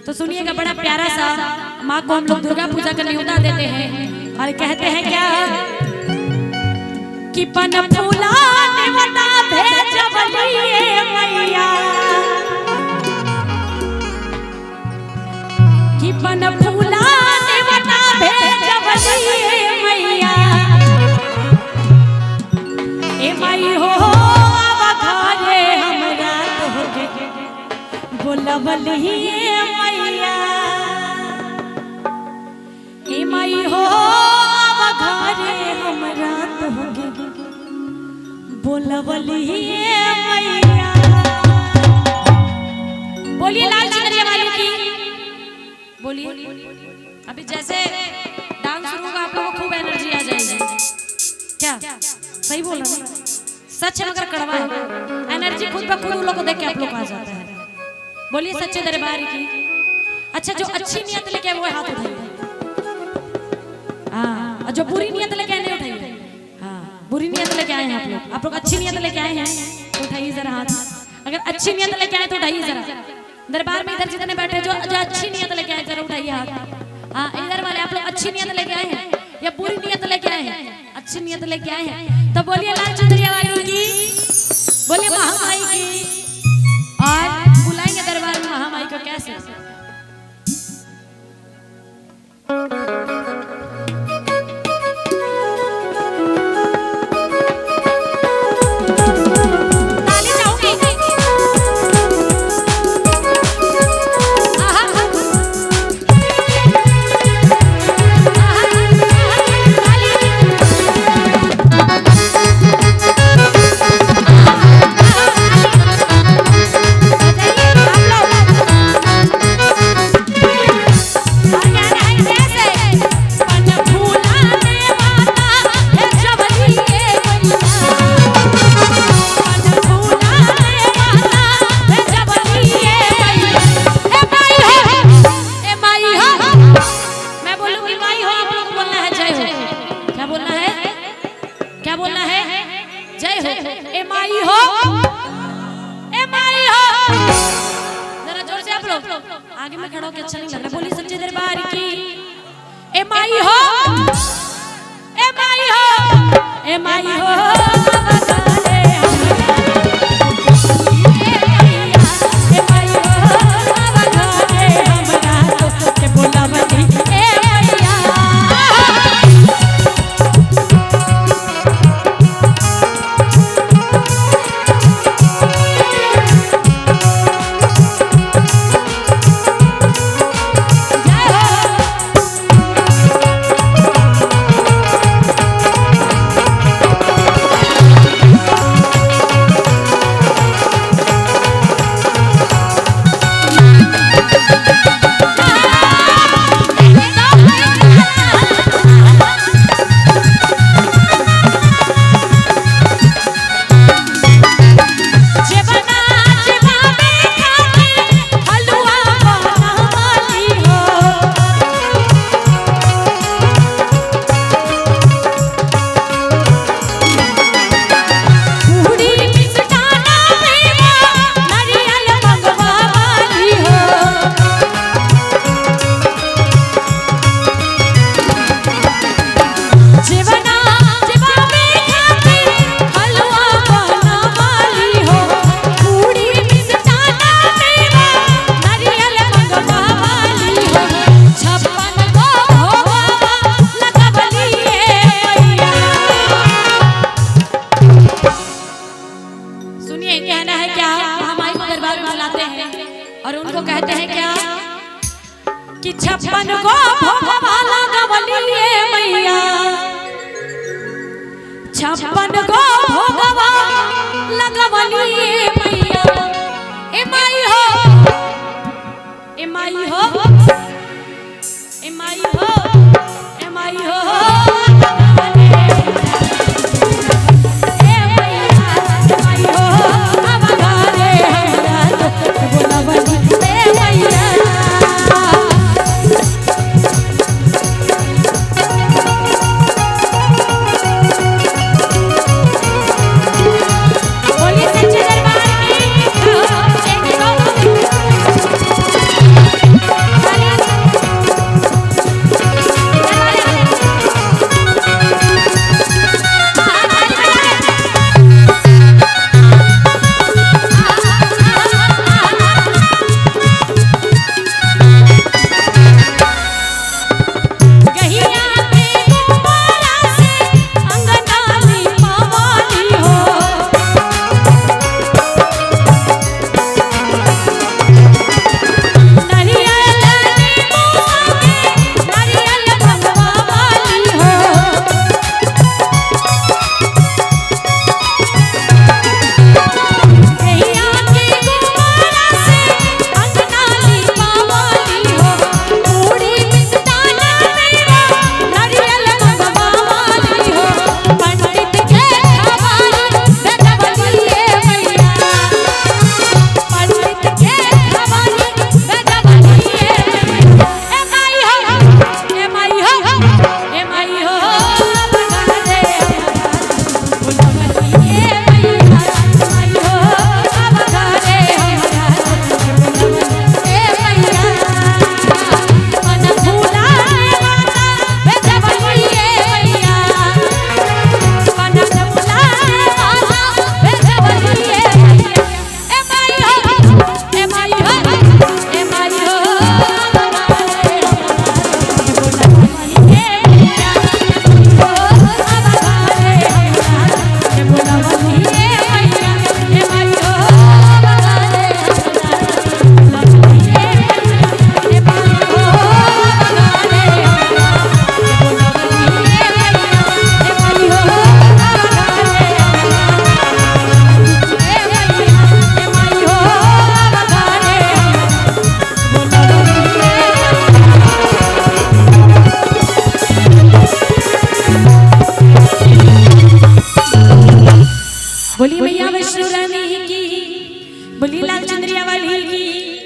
तो सुनिएगा, बड़ा प्यारा सा माँ को हम लोग दुर्गा पूजा का न्योता देते हैं और कहते हैं क्या कि पन फूला नेवता भेजवलिए मैया, कि पन फूला नेवता भेजवलिए मैया, ए माई हो घरे हमरा तोहके बोलवलिए मैया, ए माई हो घरे हमरा तोहके बोलवलिए मैया। बोलिए लाल चंद्रिया वाली की बोलिए। अभी जैसे डांस शुरू होगा आप लोगों को खूब एनर्जी आ जाएगी। क्या सही बोल रहा हूँ? सच है मगर कड़वा है। एनर्जी खुद ब खुद उन लोगों को देख के आप लोग आ जाता है। बोलिए सच्चे दरबार की। अच्छा, जो अच्छी नियत लेके वो हाथ उठाइए। हाँ, और जो बुरी नियत लेके आए नहीं उठाइए। हाँ, बुरी नियत लेके आए हैं आप लोग अच्छी नियत लेके आए हैं तो उठाइए जरा हाथ। अगर अच्छी नियत लेके आए तो उठाइए जरा। दरबार में इधर जितने बैठे जो अच्छी नियत लेके आए जरा उठाइए हाथ। हाँ, इधर वाले आप लोग अच्छी नियत लेके आए हैं या बुरी नियत लेके आए हैं? अच्छी नियत लेके आए हैं तो बोलिए लाल चंद्रिया वाली की, बोलिए महामाई की। और बुलाएंगे दरबार में महामाई को कैसे? आगे में खड़ा होकर अच्छा नहीं लग रहा। बोली सच्चे दरबार की। ए माई हो, ए माई हो, ए माई हो, और उनको कहते हैं क्या कि 56 को भोगवा लगवलिए मैया, 56 को भोगवा लगवलिए मैया। ए माई हो, ए माई हो, ए माई हो, ए माई हो, वैष्णो रानी की, बोली लाल चंद्रिया वाली की।